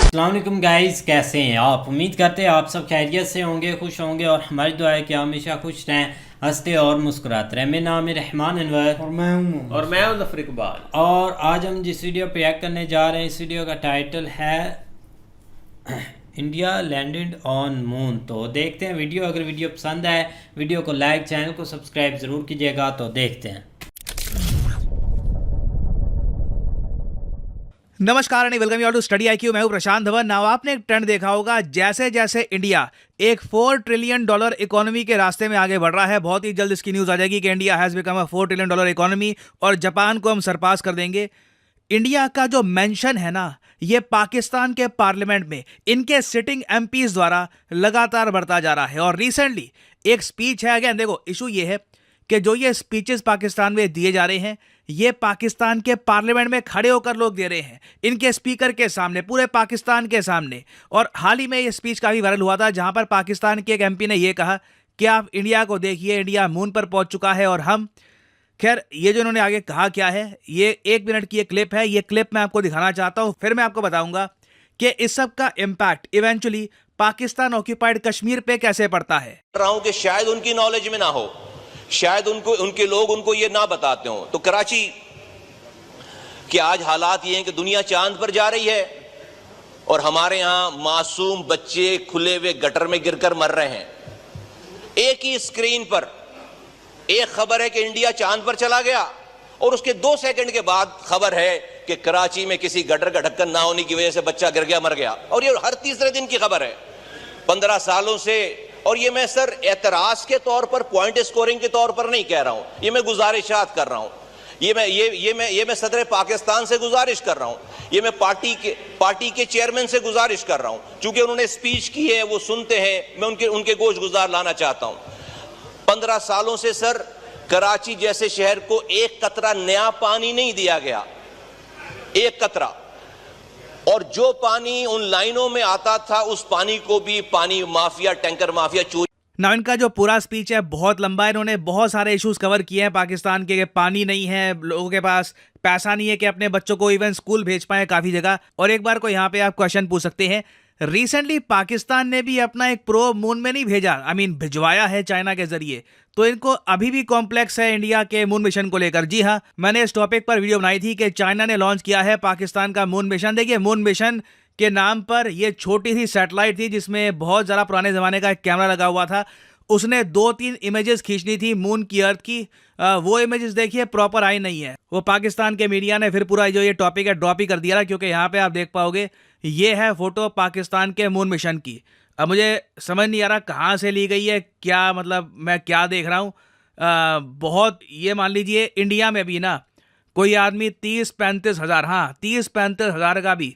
अस्सलाम वालेकुम गाइस, कैसे हैं आप? उम्मीद करते हैं आप सब खैरियत से होंगे, खुश होंगे और हमारी दुआ है कि हमेशा खुश रहें, हंसते और मुस्कुराते रहें। मेरा नाम है रहमान अनवर और मैं हूं जफर इकबाल। और आज हम जिस वीडियो पे रिएक्ट करने जा रहे हैं, इस वीडियो का टाइटल है इंडिया लैंडेड ऑन मून। तो देखते हैं वीडियो। अगर वीडियो पसंद आए वीडियो को लाइक, चैनल को सब्सक्राइब ज़रूर कीजिएगा। तो देखते हैं। नमस्कार and welcome you to study IQ. मैं हूं प्रशांत धवन। नाउ आपने एक ट्रेंड देखा होगा, जैसे जैसे इंडिया एक $4 ट्रिलियन इकोनॉमी के रास्ते में आगे बढ़ रहा है, बहुत ही जल्द इसकी न्यूज आ जाएगी कि India has become a $4 trillion economy और जापान को हम सरपास कर देंगे। इंडिया का जो मेंशन है ना, ये पाकिस्तान के पार्लियामेंट में इनके सिटिंग एमपीज द्वारा लगातार बढ़ता जा रहा है। और रिसेंटली एक स्पीच है, अगेन देखो इशू ये है कि जो ये स्पीचेस पाकिस्तान में दिए जा रहे हैं, ये पाकिस्तान के पार्लियामेंट में खड़े होकर लोग दे रहे हैं, इनके स्पीकर के सामने, पूरे पाकिस्तान के सामने। और हाल ही में ये स्पीच काफ़ी वायरल हुआ था, जहां पर पाकिस्तान के एक एमपी ने ये कहा कि आप इंडिया को देखिए, इंडिया मून पर पहुंच चुका है और हम। खैर, ये जो इन्होंने आगे कहा क्या है, ये 1 मिनट की एक क्लिप है। ये क्लिप मैं आपको दिखाना चाहता हूं, फिर मैं आपको बताऊंगा कि इस सब का impact eventually Pakistan occupied Kashmir पे कैसे पड़ता है। रहा हूं कि शायद उनकी नॉलेज में ना हो, शायद उनके लोग उनको ये ना बताते हो। तो कराची के आज हालात ये हैं कि दुनिया चांद पर जा रही है और हमारे यहां मासूम बच्चे खुले हुए गटर में गिरकर मर रहे हैं। एक ही स्क्रीन पर एक खबर है कि इंडिया चांद पर चला गया और उसके 2 सेकंड के बाद खबर है कि कराची में किसी गटर का ढक्कन ना होने की वजह से बच्चा गिर गया, मर गया। और ये हर तीसरे दिन की खबर है 15 सालों से। और ये मैं सर एतराज के तौर पर, पॉइंट स्कोरिंग के तौर पर नहीं कह रहा हूं, ये मैं गुजारिशात कर रहा हूं। ये मैं सदर पाकिस्तान से गुजारिश कर रहा हूं, ये मैं पार्टी के चेयरमैन से गुजारिश कर रहा हूं, क्योंकि उन्होंने स्पीच की है, वो सुनते हैं, मैं उनके गोश गुजार लाना चाहता हूं। 15 सालों से सर कराची जैसे शहर को एक कतरा नया पानी नहीं दिया गया, एक कतरा। और जो पानी उन लाइनों में आता था, उस पानी को भी पानी माफिया, टैंकर माफिया चोरी। ना, इनका जो पूरा स्पीच है बहुत लंबा है। इन्होंने बहुत सारे इश्यूज कवर किए हैं पाकिस्तान के, पानी नहीं है, लोगों के पास पैसा नहीं है कि अपने बच्चों को इवन स्कूल भेज पाए काफी जगह। और एक बार को यहाँ पे आप क्वेश्चन पूछ सकते हैं, रिसेंटली पाकिस्तान ने भी अपना एक प्रोब मून में नहीं भेजा, भिजवाया है चाइना के जरिए। तो इनको अभी भी कॉम्प्लेक्स है इंडिया के मून मिशन को लेकर। जी हाँ, मैंने इस टॉपिक पर वीडियो बनाई थी कि चाइना ने लॉन्च किया है पाकिस्तान का मून मिशन। देखिए, मून मिशन के नाम पर ये छोटी सी सैटेलाइट थी जिसमें बहुत ज़्यादा पुराने ज़माने का एक कैमरा लगा हुआ था। उसने 2-3 इमेजेस खींचनी थी मून की, अर्थ की। वो इमेजेस देखिए प्रॉपर आई नहीं है। वो पाकिस्तान के मीडिया ने फिर पूरा जो ये टॉपिक है ड्रॉप ही कर दिया, क्योंकि यहाँ पे आप देख पाओगे ये है फोटो पाकिस्तान के मून मिशन की। अब मुझे समझ नहीं आ रहा कहाँ से ली गई है, क्या मतलब मैं क्या देख रहा हूँ। बहुत, ये मान लीजिए इंडिया में भी ना कोई आदमी 30-35 हज़ार, हाँ 30-35 हज़ार का भी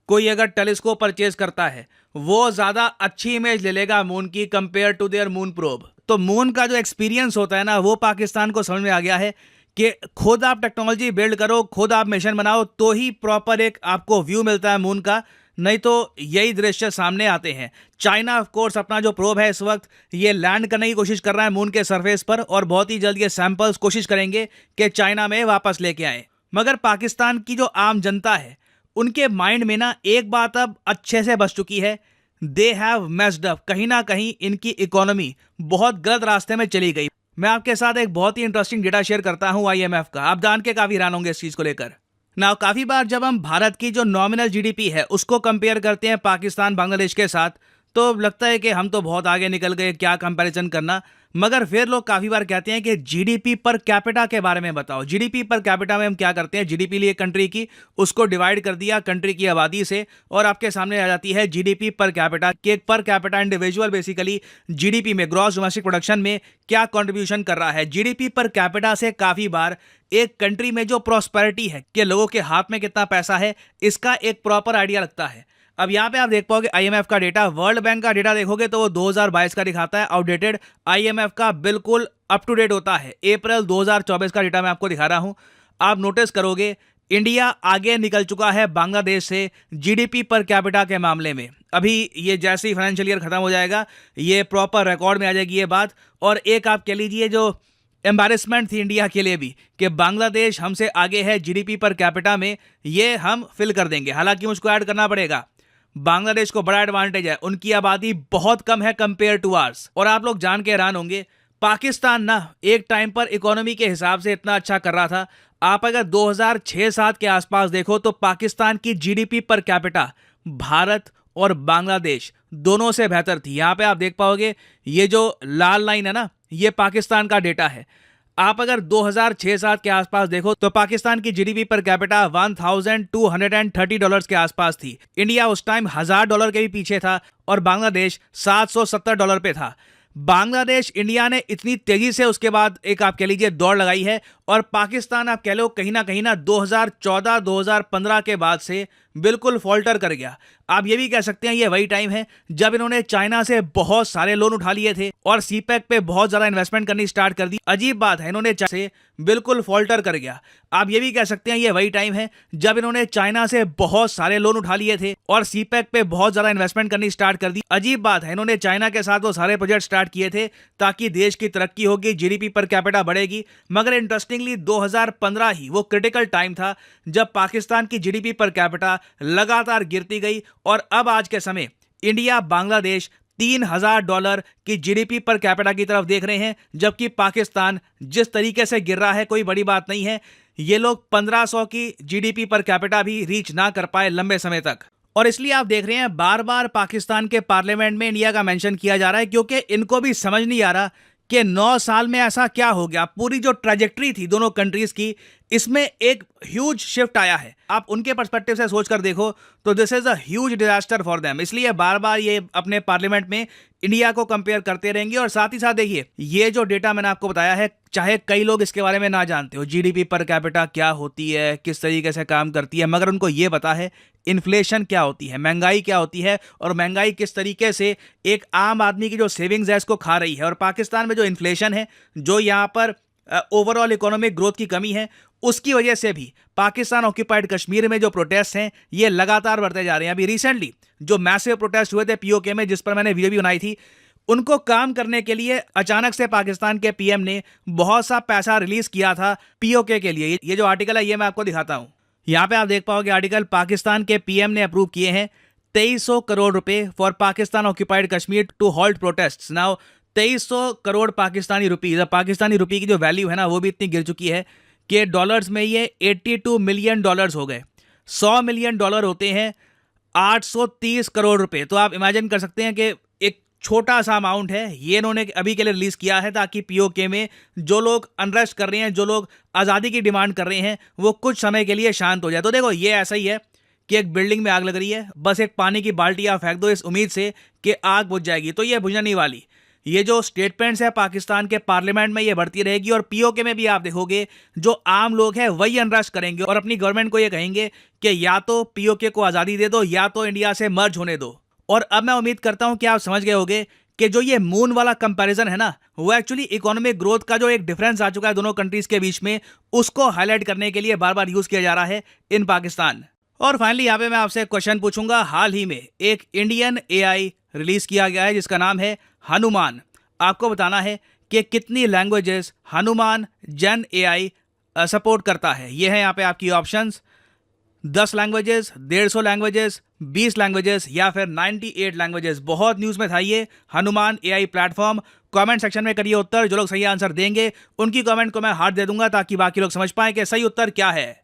कोई अगर टेलीस्कोप परचेज करता है, वो ज़्यादा अच्छी इमेज ले लेगा मून की compare to their moon probe. तो मून का जो एक्सपीरियंस होता है ना, वो पाकिस्तान को समझ में आ गया है कि खुद आप टेक्नोलॉजी बिल्ड करो, खुद आप मिशन बनाओ, तो ही प्रॉपर एक आपको व्यू मिलता है मून का, नहीं तो यही दृश्य सामने आते हैं। चाइना ऑफ कोर्स अपना जो प्रोब है इस वक्त ये लैंड करने की कोशिश कर रहा है मून के सरफेस पर, और बहुत ही जल्द ये सैंपल्स कोशिश करेंगे कि चाइना में वापस लेके आए। मगर पाकिस्तान की जो आम जनता है, उनके माइंड में ना एक बात अब अच्छे से बस चुकी है, दे हैव मेस्ड अप। कहीं ना कहीं इनकी इकोनॉमी बहुत गलत रास्ते में चली गई। मैं आपके साथ एक बहुत ही इंटरेस्टिंग डेटा शेयर करता हूं IMF का, आप जान के काफी हैरान होंगे इस चीज को लेकर। ना, काफी बार जब हम भारत की जो नॉमिनल GDP है उसको कंपेयर करते हैं पाकिस्तान, बांग्लादेश के साथ, तो लगता है कि हम तो बहुत आगे निकल गए, क्या कंपैरिजन करना। मगर फिर लोग काफ़ी बार कहते हैं कि GDP पर कैपिटा के बारे में बताओ। GDP पर कैपिटा में हम क्या करते हैं, GDP लिए कंट्री की, उसको डिवाइड कर दिया कंट्री की आबादी से, और आपके सामने आ जाती है GDP पर कैपिटा, कि एक per capita individual basically GDP में, ग्रॉस डोमेस्टिक प्रोडक्शन में क्या कंट्रीब्यूशन कर रहा है। GDP पर कैपिटा से काफ़ी बार एक कंट्री में जो प्रॉस्पेरिटी है, कि लोगों के हाथ में कितना पैसा है, इसका एक प्रॉपर आइडिया लगता है। अब यहाँ पे आप देख पाओगे IMF का डेटा, वर्ल्ड बैंक का डेटा देखोगे तो वो 2022 का दिखाता है आउटडेटेड। IMF का बिल्कुल अप टू डेट होता है। अप्रैल 2024 का डेटा मैं आपको दिखा रहा हूँ। आप नोटिस करोगे इंडिया आगे निकल चुका है बांग्लादेश से GDP पर कैपिटा के मामले में। अभी ये जैसे ही फाइनेंशियल ईयर खत्म हो जाएगा, ये प्रॉपर रिकॉर्ड में आ जाएगी ये बात। और एक आप कह लीजिए जो एम्बैरेसमेंट थी इंडिया के लिए भी कि बांग्लादेश हमसे आगे है जीडीपी पर कैपिटा में, ये हम फिल कर देंगे। हालांकि मुझको ऐड करना पड़ेगा, बांग्लादेश को बड़ा एडवांटेज है, उनकी आबादी बहुत कम है कंपेयर टू आवर्स। और आप लोग जान के हैरान होंगे, पाकिस्तान ना एक टाइम पर इकोनॉमी के हिसाब से इतना अच्छा कर रहा था। आप अगर 2006-07 के आसपास देखो तो पाकिस्तान की जीडीपी पर कैपिटा भारत और बांग्लादेश दोनों से बेहतर थी। यहां पे आप देख पाओगे ये जो लाल लाइन है ना, ये पाकिस्तान का डेटा है। आप अगर 2006-07 के आसपास देखो तो पाकिस्तान की जीडीपी पर कैपिटा $1,230 के आसपास थी। इंडिया उस टाइम $1,000 के भी पीछे था और बांग्लादेश $770 पे था। बांग्लादेश इंडिया ने इतनी तेजी से उसके बाद एक आप कह लीजिए दौड़ लगाई है, और पाकिस्तान आप कह लो कहीं ना 2014-2015 के बाद से बिल्कुल फॉल्टर कर गया। आप ये भी कह सकते हैं ये वही टाइम है जब इन्होंने चाइना से बहुत सारे लोन उठा लिए थे और सीपैक पे बहुत ज्यादा इन्वेस्टमेंट करनी स्टार्ट कर दी। अजीब बात है, इन्होंने चाइना से बिल्कुल फॉल्टर कर गया। आप ये भी कह सकते हैं ये वही टाइम है जब इन्होंने चाइना से बहुत सारे लोन उठा लिए थे और सीपैक पे बहुत ज्यादा इन्वेस्टमेंट करनी स्टार्ट कर दी। अजीब बात है, इन्होंने चाइना के साथ वो सारे प्रोजेक्ट स्टार्ट किए थे ताकि देश की तरक्की होगी, जीडीपी पर कैपिटा बढ़ेगी। मगर इंटरेस्टिंगली 2015 ही वो क्रिटिकल टाइम था जब पाकिस्तान की जीडीपी पर कैपिटा लगातार गिरती गई, और अब आज के समय इंडिया बांग्लादेश $3,000 की जीडीपी पर कैपिटा की तरफ देख रहे हैं, जबकि पाकिस्तान जिस तरीके से गिर रहा है कोई बड़ी बात नहीं है। ये लोग 1500 की जीडीपी पर कैपिटा भी रीच ना कर पाए लंबे समय तक। और इसलिए आप देख रहे हैं बार बार पाकिस्तान के पार्लियामेंट में इंडिया का मेंशन किया जा रहा है, क्योंकि इनको भी समझ नहीं आ रहा कि 9 साल में ऐसा क्या हो गया। पूरी जो ट्रैजेक्टरी थी दोनों कंट्रीज की, इसमें एक ह्यूज शिफ्ट आया है। आप उनके पर्सपेक्टिव से सोचकर देखो तो this is a huge disaster for them. इसलिए बार बार ये अपने पार्लियामेंट में इंडिया को कंपेयर करते रहेंगे। और साथ ही साथ देखिए, ये जो डेटा मैंने आपको बताया है, चाहे कई लोग इसके बारे में ना जानते हो, जीडीपी पर कैपिटा क्या होती है, किस तरीके से काम करती है, मगर उनको ये पता है इन्फ्लेशन क्या होती है, महंगाई क्या होती है, और महंगाई किस तरीके से एक आम आदमी की जो सेविंग्स है इसको खा रही है। और पाकिस्तान में जो इन्फ्लेशन है, जो यहाँ पर ओवरऑल इकोनॉमिक ग्रोथ की कमी है, उसकी वजह से भी पाकिस्तान ऑक्यूपाइड कश्मीर में जो प्रोटेस्ट हैं ये लगातार बढ़ते जा रहे हैं। अभी रिसेंटली जो मैसिव प्रोटेस्ट हुए थे पीओके में, जिस पर मैंने वीडियो भी बनाई थी, उनको काम करने के लिए अचानक से पाकिस्तान के पीएम ने बहुत सा पैसा रिलीज किया था पीओके के लिए। ये जो आर्टिकल है ये मैं आपको दिखाता हूं। यहां पे आप देख पाओगे आर्टिकल, पाकिस्तान के पीएम ने अप्रूव किए हैं 2300 करोड़ रुपए for Pakistan occupied Kashmir to hold protest. Now 2300 crore Pakistani rupees, Pakistani रुपये की जो वैल्यू है ना वो भी इतनी गिर चुकी है कि डॉलर्स में ये $82 मिलियन हो गए। $100 मिलियन होते हैं 830 करोड़ रुपए। तो आप इमेजिन कर सकते हैं कि एक छोटा सा अमाउंट है, ये इन्होंने अभी के लिए रिलीज किया है ताकि पीओके में जो लोग अनरेस्ट कर रहे हैं, जो लोग आज़ादी की डिमांड कर रहे हैं, वो कुछ समय के लिए शांत हो जाए। तो देखो ये ऐसा ही है कि एक बिल्डिंग में आग लग रही है, बस एक पानी की बाल्टी आप फेंक दो इस उम्मीद से कि आग बुझ जाएगी, तो ये बुझने नहीं वाली। ये जो स्टेटमेंट्स है पाकिस्तान के पार्लियामेंट में ये बढ़ती रहेगी, और पीओके में भी आप देखोगे जो आम लोग हैं वही अनरेस्ट करेंगे और अपनी गवर्नमेंट को ये कहेंगे कि या तो पीओके को आज़ादी दे दो या तो इंडिया से मर्ज होने दो। और अब मैं उम्मीद करता हूं कि आप समझ गए होंगे कि जो ये मून वाला कंपैरिजन है ना, वो एक्चुअली इकोनॉमिक ग्रोथ का जो एक डिफरेंस आ चुका है दोनों कंट्रीज के बीच में, उसको हाईलाइट करने के लिए बार बार यूज किया जा रहा है इन पाकिस्तान। और फाइनली यहाँ पे मैं आपसे क्वेश्चन पूछूंगा, हाल ही में एक इंडियन एआई रिलीज किया गया है जिसका नाम है हनुमान। आपको बताना है कि कितनी लैंग्वेजेस हनुमान जन एआई सपोर्ट करता है। ये है यहाँ पे आपकी ऑप्शंस, 10 लैंग्वेजेस, 150 लैंग्वेजेस, 20 लैंग्वेजेस या फिर 98 लैंग्वेजेस। बहुत न्यूज़ में था ये Hanuman AI platform. Comment section में करिए उत्तर, जो लोग सही आंसर देंगे उनकी कमेंट को मैं हार्ट दे दूंगा ताकि बाकी लोग समझ पाएं कि सही उत्तर क्या है।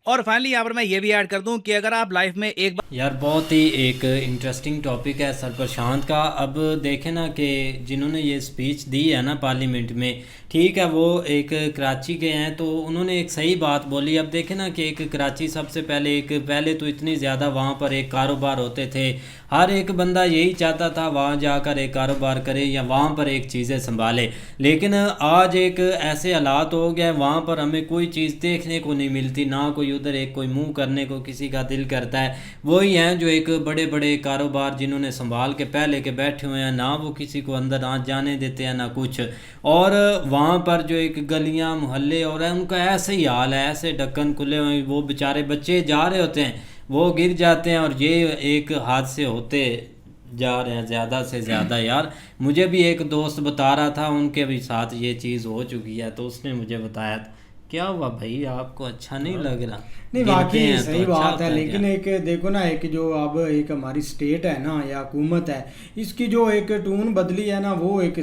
और फाइनली यहाँ पर मैं ये भी ऐड कर दूं कि अगर आप लाइफ में एक बार, यार बहुत ही एक इंटरेस्टिंग टॉपिक है सर प्रशांत का। अब देखें ना कि जिन्होंने ये स्पीच दी है ना पार्लियामेंट में, ठीक है वो एक कराची के हैं तो उन्होंने एक सही बात बोली। अब देखें ना कि एक कराची सबसे पहले तो इतनी ज़्यादा वहाँ पर एक कारोबार होते थे, हर एक बंदा यही चाहता था वहाँ जाकर एक कारोबार करे या वहाँ पर एक चीज़ें संभाले। लेकिन आज एक ऐसे हालात हो गए वहाँ पर हमें कोई चीज़ देखने को नहीं मिलती, ना कोई उधर एक कोई मुंह करने को किसी का दिल करता है। वही हैं जो एक बड़े बड़े कारोबार जिन्होंने संभाल के पहले के बैठे हुए हैं, ना वो किसी को अंदर ना जाने देते हैं ना कुछ। और वहाँ पर जो एक गलियाँ मोहल्ले और है उनका ऐसे ही हाल है, ऐसे ढक्कन खुले हुए, वो बेचारे बच्चे जा रहे होते हैं वो गिर जाते हैं और ये एक हादसे होते जा रहे हैं ज़्यादा से ज़्यादा। यार मुझे भी एक दोस्त बता रहा था, उनके भी साथ ये चीज़ हो चुकी है, तो उसने मुझे बताया था। क्या हुआ भाई, आपको अच्छा नहीं लग रहा? नहीं गिनते वाकई हैं तो सही अच्छा बात होता है, है लेकिन क्या? एक देखो ना, एक जो अब एक हमारी स्टेट है ना या हुकूमत है, इसकी जो एक टून बदली है ना, वो एक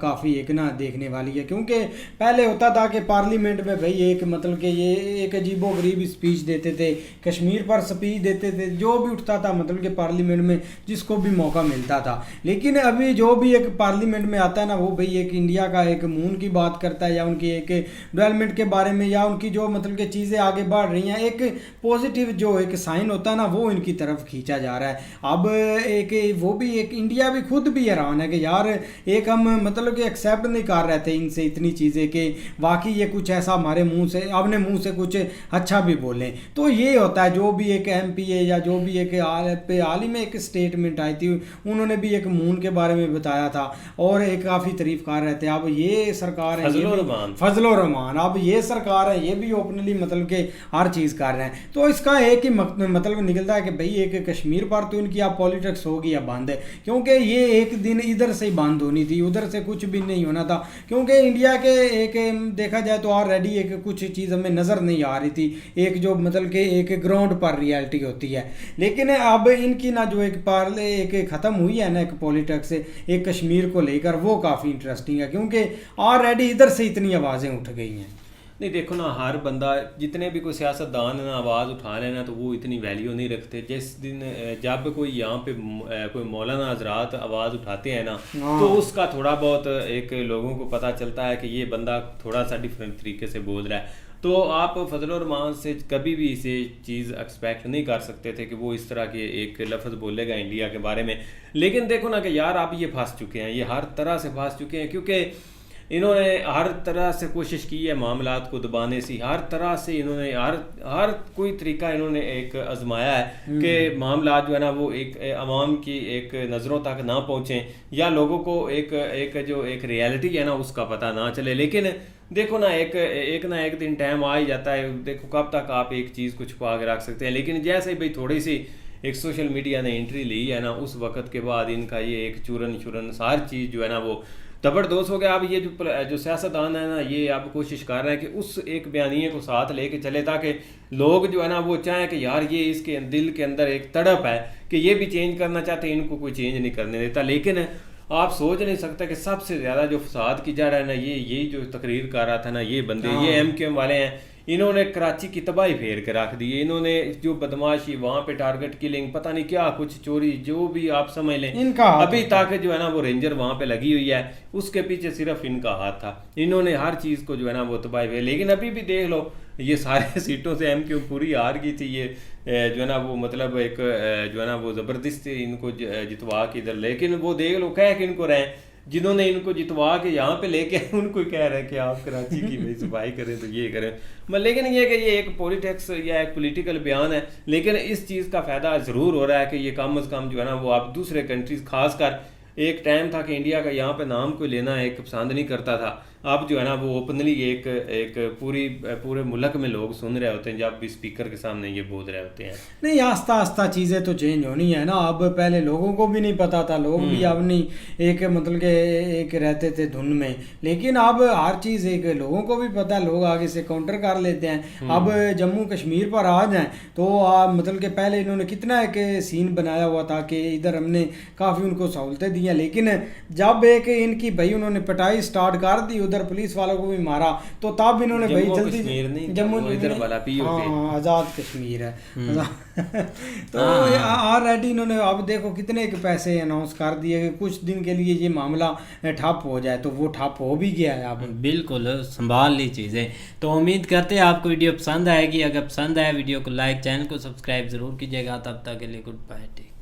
काफ़ी एक ना देखने वाली है। क्योंकि पहले होता था कि पार्लियामेंट में भाई एक मतलब कि ये एक अजीबो गरीब स्पीच देते थे, कश्मीर पर स्पीच देते थे, जो भी उठता था मतलब कि पार्लियामेंट में जिसको भी मौका मिलता था। लेकिन अभी जो भी एक पार्लियामेंट में आता है ना, वो भाई एक इंडिया का एक मून की बात करता है, या उनकी एक डेवलपमेंट के बारे में, या उनकी जो मतलब कि चीज़ें आगे बढ़ रही हैं, एक पॉजिटिव जो एक साइन होता है ना, वो इनकी तरफ खींचा जा रहा है। अब एक वो भी एक इंडिया भी खुद भी हैरान है कि यार एक हम मतलब कि एक्सेप्ट नहीं कर रहे थे इनसे इतनी चीज़ें कि वाकई ये कुछ ऐसा हमारे मुंह से अपने मुंह से कुछ अच्छा भी बोलें। तो ये होता है, जो भी एक MPA या जो भी एक हाल ही में एक स्टेटमेंट आई थी, उन्होंने भी एक मून के बारे में बताया था और एक काफ़ी तारीफ कर रहे थे। अब ये सरकार है फजलो रहमान, अब ये सरकार है, ये भी ओपनली मतलब कि हर चीज़ कर रहे हैं। तो इसका एक ही मतलब निकलता है कि भाई एक कश्मीर पर तो इनकी अब पॉलिटिक्स होगी या बंद है, क्योंकि ये एक दिन इधर से ही बंद होनी थी, उधर से कुछ भी नहीं होना था। क्योंकि इंडिया के एक देखा जाए तो ऑलरेडी एक कुछ चीज़ हमें नज़र नहीं आ रही थी, एक जो मतलब कि एक ग्राउंड पर रियलिटी होती है। लेकिन अब इनकी ना जो एक पार्ले एक ख़त्म हुई है ना एक पॉलिटिक्स एक कश्मीर को लेकर, वो काफ़ी इंटरेस्टिंग है, क्योंकि ऑलरेडी इधर से इतनी आवाज़ें उठ गई हैं। नहीं देखो ना, हर बंदा जितने भी कोई सियासतदान है ना आवाज़ उठा लेना, तो वो इतनी वैल्यू नहीं रखते। जिस दिन जब कोई यहाँ पे कोई मौलाना हजरात आवाज़ उठाते हैं ना, तो उसका थोड़ा बहुत एक लोगों को पता चलता है कि ये बंदा थोड़ा सा डिफरेंट तरीके से बोल रहा है। तो आप फजल रहमान से कभी भी इसे चीज़ एक्सपेक्ट नहीं कर सकते थे कि वो इस तरह के एक लफ्ज़ बोलेगा इंडिया के बारे में। लेकिन देखो ना कि यार आप ये फंस चुके हैं, ये हर तरह से फंस चुके हैं, क्योंकि इन्होंने हर तरह से कोशिश की है मामलात को दबाने से, हर तरह से इन्होंने हर कोई तरीका इन्होंने एक आजमाया है कि मामलात जो है ना वो एक आवाम की एक नज़रों तक ना पहुँचें, या लोगों को एक जो एक रियलिटी है ना उसका पता ना चले। लेकिन देखो ना एक दिन टाइम आ ही जाता है। देखो कब तक आप एक चीज़ को छुपा के रख सकते हैं। लेकिन जैसे ही भाई थोड़ी सी एक सोशल मीडिया ने एंट्री ली है ना, उस वक़्त के बाद इनका ये एक चूरन सारी चीज़ जो है ना वो ज़बरदस्त हो गया। अब ये जो सियासतदान है ना, ये अब कोशिश कर रहे हैं कि उस एक बयानिए को साथ लेके चले, ताकि लोग जो है ना वो चाहें कि यार ये इसके दिल के अंदर एक तड़प है कि ये भी चेंज करना चाहते हैं, इनको कोई चेंज नहीं करने देता। लेकिन आप सोच नहीं सकते कि सबसे ज़्यादा जो फसाद की जा रहा है ना, ये जो तकरीर कर रहा था ना, ये बंदे ये MQM वाले हैं, इन्होंने कराची की तबाही फेर के रख दी है। इन्होंने जो बदमाशी वहाँ पे टारगेट किलिंग पता नहीं क्या कुछ चोरी जो भी आप समझ लें, इनका अभी तक जो है ना वो रेंजर वहाँ पे लगी हुई है, उसके पीछे सिर्फ इनका हाथ था। इन्होंने हर चीज़ को जो है ना वो तबाही फेर। लेकिन अभी भी देख लो, ये सारे सीटों से MQ पूरी हार गई थी। ये जो है ना वो मतलब एक जो है ना वो ज़बरदस्ती इनको जितवा के इधर, लेकिन वो देख लो कह के इनको रहें जिन्होंने इनको जितवा के यहाँ पे लेके उनको कह रहे हैं कि आप कराची की भाई सफाई करें तो ये करें। लेकिन ये कि ये एक पॉलिटिक्स या एक पॉलिटिकल बयान है, लेकिन इस चीज़ का फ़ायदा ज़रूर हो रहा है कि ये कम अज़ कम जो है ना वो आप दूसरे कंट्रीज़, खासकर एक टाइम था कि इंडिया का यहाँ पे नाम कोई लेना एक पसंद नहीं करता था, अब जो है ना वो ओपनली एक पूरे मुल्क में लोग सुन रहे होते हैं जब भी स्पीकर के सामने ये बोल रहे होते हैं। नहीं, आस्ता आस्ता चीज़ें तो चेंज होनी है ना। अब पहले लोगों को भी नहीं पता था, लोग भी अब नहीं एक मतलब के एक रहते थे धुन में, लेकिन अब हर चीज़ एक लोगों को भी पता है, लोग आगे से काउंटर कर लेते हैं। अब जम्मू कश्मीर पर आ जाएं तो मतलब के पहले इन्होंने कितना एक सीन बनाया हुआ था कि इधर हमने काफ़ी उनको सहूलतें दी हैं, लेकिन जब एक इनकी भाई उन्होंने पिटाई स्टार्ट कर दी, उधर पुलिस वालों को भी मारा, तो तब इन्होंने भाई जल्दी जम्मू इधर वाला आज़ाद कश्मीर है तो ऑलरेडी इन्होंने अब देखो कितने एक पैसे अनाउंस कर दिए कि कुछ दिन के लिए ये मामला ठप हो जाए, तो वो ठप हो भी गया है। अब बिल्कुल संभाल ली चीज़ें। तो उम्मीद करते हैं आपको वीडियो पसंद आएगी। अगर पसंद आए वीडियो को लाइक, चैनल को सब्सक्राइब ज़रूर कीजिएगा। तब तक के लिए गुड बाय।